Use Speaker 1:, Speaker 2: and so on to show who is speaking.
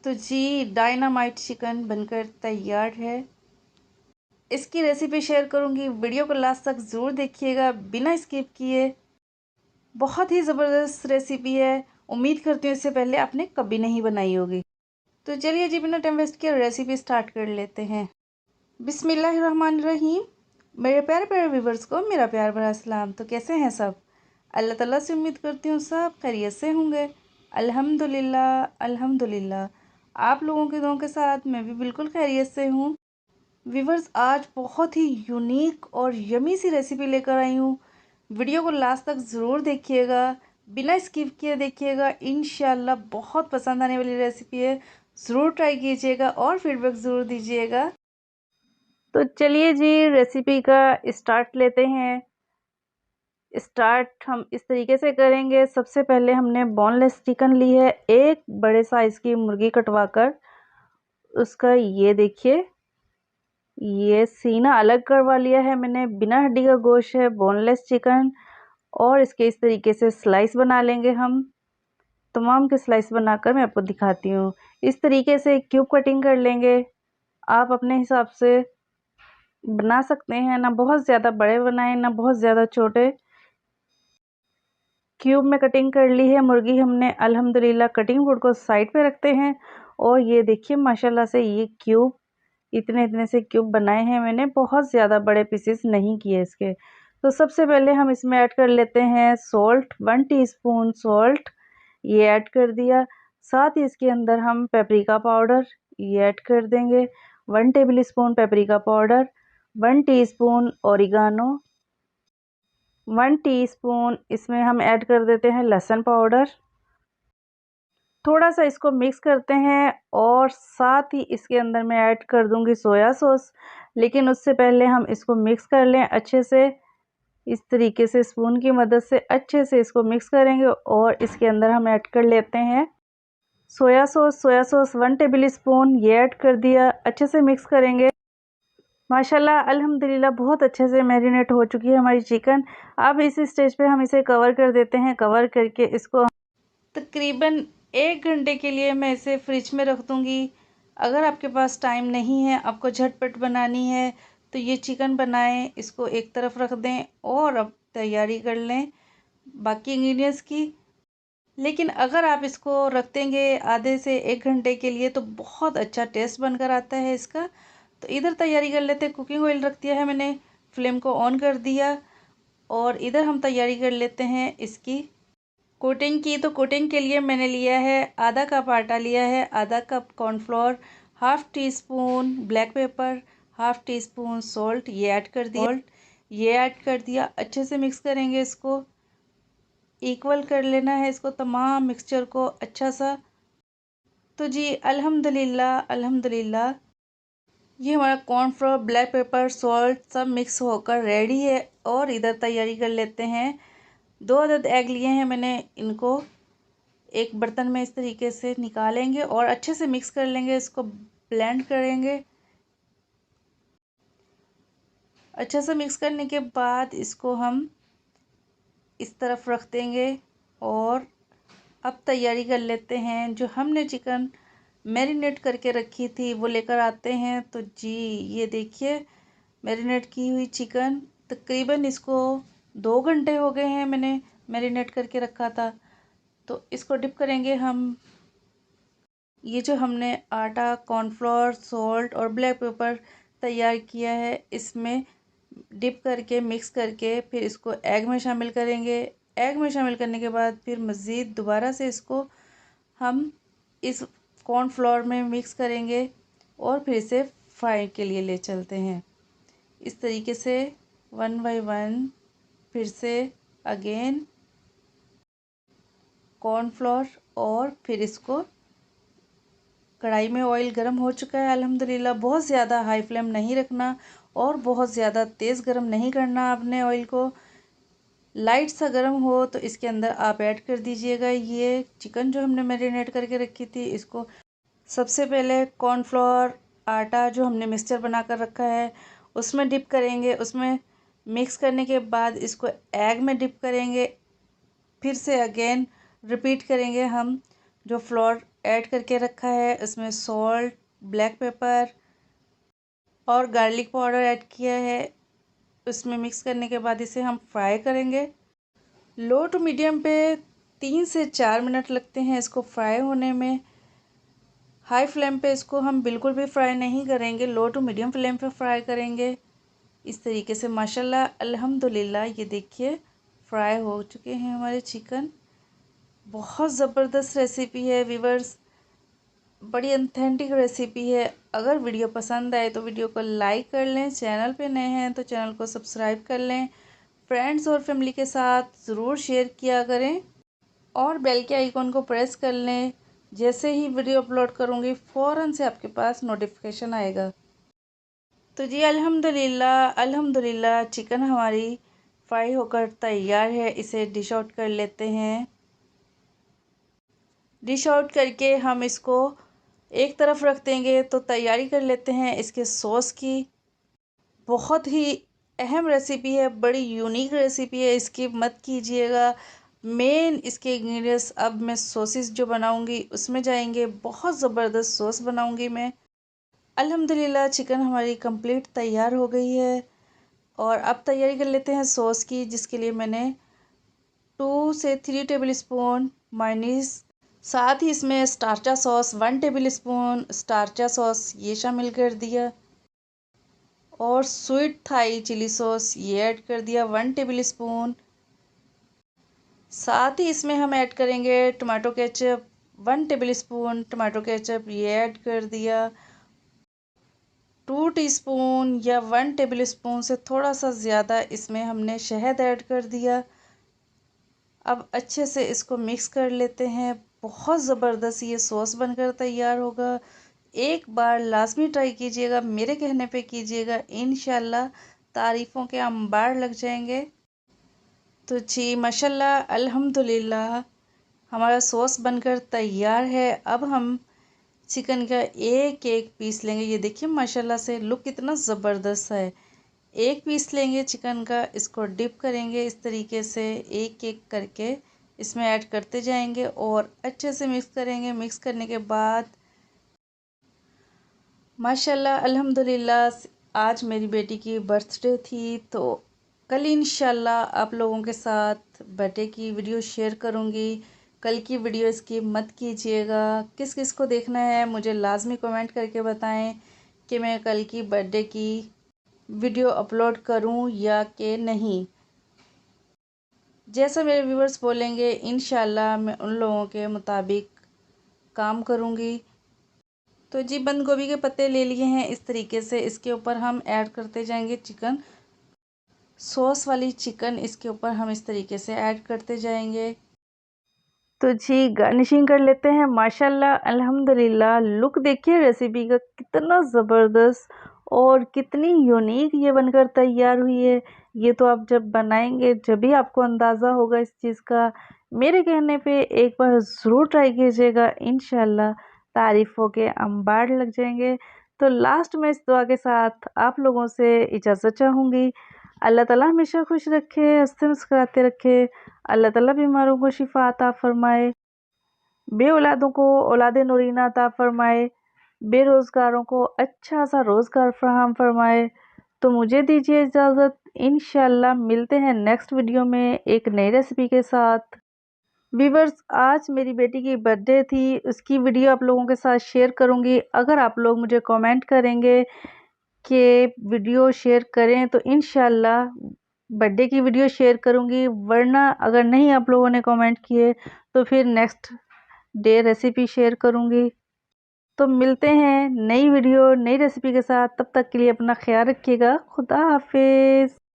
Speaker 1: तो जी dynamite chicken बनकर तैयार है। इसकी रेसिपी शेयर करूंगी, वीडियो को लास्ट तक ज़रूर देखिएगा बिना स्किप किए। बहुत ही ज़बरदस्त रेसिपी है। उम्मीद करती हूँ इससे पहले आपने कभी नहीं बनाई होगी। तो चलिए जी बिना टाइम वेस्ट किए रेसिपी स्टार्ट कर लेते हैं। बिस्मिल्लाहिर्रहमानिर्रहीम। मेरे प्यारे प्यारे व्यूवर्स को मेरा प्यार भरा सलाम। तो कैसे हैं सब? अल्लाह ताला से उम्मीद करती हूँ सब खैरियत से होंगे। अल्हम्दुलिल्लाह अल्हम्दुलिल्लाह। आप लोगों के दुआओं के साथ मैं भी बिल्कुल खैरियत से हूँ। व्यूवर्स आज बहुत ही यूनिक और यमी सी रेसिपी लेकर आई हूँ। वीडियो को लास्ट तक ज़रूर देखिएगा, बिना स्किप किए देखिएगा। इंशाल्लाह बहुत पसंद आने वाली रेसिपी है। ज़रूर ट्राई कीजिएगा और फीडबैक ज़रूर दीजिएगा। तो चलिए जी रेसिपी का स्टार्ट लेते हैं। स्टार्ट हम इस तरीके से करेंगे। सबसे पहले हमने बोनलेस चिकन ली है, एक बड़े साइज़ की मुर्गी कटवाकर उसका ये देखिए ये सीना अलग करवा लिया है मैंने। बिना हड्डी का गोश्त है, बोनलेस चिकन। और इसके इस तरीके से स्लाइस बना लेंगे हम। तमाम के स्लाइस बनाकर मैं आपको दिखाती हूँ। इस तरीके से क्यूब कटिंग कर लेंगे। आप अपने हिसाब से बना सकते हैं, ना बहुत ज़्यादा बड़े बनाएं ना बहुत ज़्यादा छोटे। क्यूब में कटिंग कर ली है मुर्गी हमने। अल्हम्दुलिल्लाह कटिंग बोर्ड को साइड पे रखते हैं। और ये देखिए माशाल्लाह से ये क्यूब इतने इतने से क्यूब बनाए हैं मैंने, बहुत ज़्यादा बड़े पीसेस नहीं किए इसके। तो सबसे पहले हम इसमें ऐड कर लेते हैं सॉल्ट, 1 टीस्पून सॉल्ट ये ऐड कर दिया। साथ ही इसके अंदर हम पेपरिका पाउडर ये ऐड कर देंगे, 1 table spoon paprika powder, 1 teaspoon oregano, 1 teaspoon इसमें हम ऐड कर देते हैं लहसुन पाउडर। थोड़ा सा इसको मिक्स करते हैं और साथ ही इसके अंदर मैं ऐड कर दूंगी सोया सॉस। लेकिन उससे पहले हम इसको मिक्स कर लें अच्छे से। इस तरीके से स्पून की मदद से अच्छे से इसको मिक्स करेंगे और इसके अंदर हम ऐड कर लेते हैं सोया सॉस। 1 टेबल स्पून ये ऐड कर दिया, अच्छे से मिक्स करेंगे। माशाल्लाह अल्हम्दुलिल्लाह बहुत अच्छे से मैरिनेट हो चुकी है हमारी चिकन। अब इस स्टेज पे हम इसे कवर कर देते हैं। कवर करके इसको तकरीबन 1 घंटे के लिए मैं इसे फ्रिज में रख दूँगी। अगर आपके पास टाइम नहीं है, आपको झटपट बनानी है, तो ये चिकन बनाएं, इसको एक तरफ रख दें और अब तैयारी कर लें बाकी इंग्रेडिएंट्स की। लेकिन अगर आप इसको रख देंगे आधे से 1 घंटे के लिए तो बहुत अच्छा टेस्ट बनकर आता है इसका। तो इधर तैयारी कर लेते हैं। कुकिंग ऑयल रख दिया है मैंने, फ्लेम को ऑन कर दिया और इधर हम तैयारी कर लेते हैं इसकी कोटिंग की। तो कोटिंग के लिए मैंने लिया है आधा कप आटा लिया है, आधा cup cornflour, half tea spoon black pepper, half tea spoon salt ये ऐड कर दिया। अच्छे से मिक्स करेंगे इसको, इक्वल कर लेना है इसको तमाम मिक्सचर को अच्छा सा। तो जी अल्हम्दुलिल्लाह अल्हम्दुलिल्लाह ये हमारा कॉर्नफ्लोर ब्लैक पेपर सॉल्ट सब मिक्स होकर रेडी है। और इधर तैयारी कर लेते हैं। 2 अदद एग लिए हैं मैंने, इनको एक बर्तन में इस तरीके से निकालेंगे और अच्छे से मिक्स कर लेंगे, इसको ब्लेंड करेंगे। अच्छे से मिक्स करने के बाद इसको हम इस तरफ रख देंगे और अब तैयारी कर लेते हैं। जो हमने चिकन मैरिनेट करके रखी थी वो लेकर आते हैं। तो जी ये देखिए मैरिनेट की हुई चिकन, तकरीबन इसको 2 घंटे हो गए हैं मैंने मैरिनेट करके रखा था। तो इसको डिप करेंगे हम। ये जो हमने आटा कॉर्नफ्लोर सॉल्ट और ब्लैक पेपर तैयार किया है इसमें डिप करके मिक्स करके फिर इसको एग में शामिल करेंगे। एग में शामिल करने के बाद फिर मज़ीद दोबारा से इसको हम इस कॉर्नफ्लोर में मिक्स करेंगे और फिर इसे फ्राई के लिए ले चलते हैं। इस तरीके से 1 बाय 1 फिर से अगेन कॉर्नफ्लोर और फिर इसको कढ़ाई में ऑयल गर्म हो चुका है अल्हम्दुलिल्लाह। बहुत ज़्यादा हाई फ्लेम नहीं रखना और बहुत ज़्यादा तेज़ गर्म नहीं करना आपने ऑयल को। लाइट सा गर्म हो तो इसके अंदर आप ऐड कर दीजिएगा ये चिकन जो हमने मैरिनेट करके रखी थी इसको। सबसे पहले कॉर्नफ्लोर आटा जो हमने मिक्सचर बना कर रखा है उसमें डिप करेंगे। उसमें मिक्स करने के बाद इसको एग में डिप करेंगे। फिर से अगेन रिपीट करेंगे हम। जो फ्लोर ऐड करके रखा है, इसमें सॉल्ट, ब्लैक पेपर और गार्लिक पाउडर ऐड किया है। इसमें मिक्स करने के बाद इसे हम फ्राई करेंगे। लो टू मीडियम पे 3 से 4 मिनट लगते हैं इसको फ्राई होने में। हाई फ्लेम पे इसको हम बिल्कुल भी फ्राई नहीं करेंगे, लो टू मीडियम फ्लेम पे फ्राई करेंगे। इस तरीके से माशाल्लाह अल्हम्दुलिल्लाह ये देखिए फ्राई हो चुके हैं हमारे चिकन। बहुत ज़बरदस्त रेसिपी है व्यूअर्स, बड़ी ऑथेंटिक रेसिपी है। अगर वीडियो पसंद आए तो वीडियो को लाइक कर लें, चैनल पे नए हैं तो चैनल को सब्सक्राइब कर लें, फ्रेंड्स और फैमिली के साथ ज़रूर शेयर किया करें और बेल के आइकॉन को प्रेस कर लें। जैसे ही वीडियो अपलोड करूँगी फ़ौरन से आपके पास नोटिफिकेशन आएगा। तो जी अल्हम्दुलिल्लाह चिकन हमारी फ्राई होकर तैयार है। इसे डिश आउट कर लेते हैं। डिश आउट करके हम इसको एक तरफ रख देंगे तो तैयारी कर लेते हैं इसके सॉस की। बहुत ही अहम रेसिपी है, बड़ी यूनिक रेसिपी है, इसकी मत कीजिएगा। मेन इसके इंग्रेडिएंट्स अब मैं सॉसेस जो बनाऊंगी उसमें जाएंगे। बहुत ज़बरदस्त सॉस बनाऊंगी मैं। अल्हम्दुलिल्लाह चिकन हमारी कंप्लीट तैयार हो गई है और अब तैयारी कर लेते हैं सॉस की, जिसके लिए मैंने 2 से 3 टेबल स्पून मायोनीज़, साथ ही इसमें स्टार्चा सॉस 1 टेबल स्पून स्टार्चा सॉस ये शामिल कर दिया और स्वीट थाई चिली सॉस ये ऐड कर दिया 1 टेबल स्पून। साथ ही इसमें हम ऐड करेंगे tomato ketchup 1 table spoon tomato ketchup ये ऐड कर दिया। 2 टीस्पून या 1 टेबल स्पून से थोड़ा सा ज़्यादा इसमें हमने शहद ऐड कर दिया। अब अच्छे से इसको मिक्स कर लेते हैं। बहुत ज़बरदस्त ये सॉस बनकर तैयार होगा। एक बार लाजमी ट्राई कीजिएगा, मेरे कहने पे कीजिएगा, इंशाल्लाह तारीफ़ों के अंबार लग जाएंगे। तो जी माशाल्लाह अल्हम्दुलिल्लाह हमारा सॉस बनकर तैयार है। अब हम चिकन का एक एक पीस लेंगे। ये देखिए माशाल्लाह से लुक कितना ज़बरदस्त है। एक पीस लेंगे चिकन का, इसको डिप करेंगे इस तरीके से, एक एक करके इसमें ऐड करते जाएंगे और अच्छे से मिक्स करेंगे। मिक्स करने के बाद माशाल्लाह अल्हम्दुलिल्लाह आज मेरी बेटी की बर्थडे थी, तो कल इंशाल्लाह आप लोगों के साथ बर्थडे की वीडियो शेयर करूंगी। कल की वीडियो इसकी मत कीजिएगा। किस किस को देखना है मुझे लाजमी कमेंट करके बताएं कि मैं कल की बर्थडे की वीडियो अपलोड करूं या कि नहीं। जैसा मेरे व्यूवर्स बोलेंगे इंशाल्लाह मैं उन लोगों के मुताबिक काम करूंगी। तो जी बंद गोभी के पत्ते ले लिए हैं इस तरीके से, इसके ऊपर हम ऐड करते जाएंगे चिकन, सॉस वाली चिकन इसके ऊपर हम इस तरीके से ऐड करते जाएंगे। तो जी गार्निशिंग कर लेते हैं। माशाल्लाह अल्हम्दुलिल्लाह लुक देखिए रेसिपी का कितना ज़बरदस्त और कितनी यूनिक ये बनकर तैयार हुई है। ये तो आप जब बनाएंगे जब भी आपको अंदाज़ा होगा इस चीज़ का। मेरे कहने पे एक बार ज़रूर ट्राई कीजिएगा, इंशाल्लाह तारीफ़ों के अंबार लग जाएंगे। तो लास्ट में इस दुआ के साथ आप लोगों से इजाज़त चाहूँगी। अल्लाह ताला हमेशा खुश रखे, हंसते मुस्कुराते रखे। अल्लाह ताला बीमारों को शिफा अता फरमाए, बे औलादों को औलाद नूरीना अता फरमाए, बेरोज़गारों को अच्छा सा रोज़गार फराहम फरमाए। तो मुझे दीजिए इजाज़त, इंशाल्लाह मिलते हैं नेक्स्ट वीडियो में एक नई रेसिपी के साथ। व्यूअर्स आज मेरी बेटी की बर्थडे थी, उसकी वीडियो आप लोगों के साथ शेयर करूंगी। अगर आप लोग मुझे कमेंट करेंगे कि वीडियो शेयर करें तो इंशाल्लाह बर्थडे की वीडियो शेयर करूंगी, वरना अगर नहीं आप लोगों ने कमेंट किए तो फिर नेक्स्ट डे रेसिपी शेयर करूंगी। तो मिलते हैं नई वीडियो नई रेसिपी के साथ, तब तक के लिए अपना ख्याल रखिएगा। खुदा हाफिज़।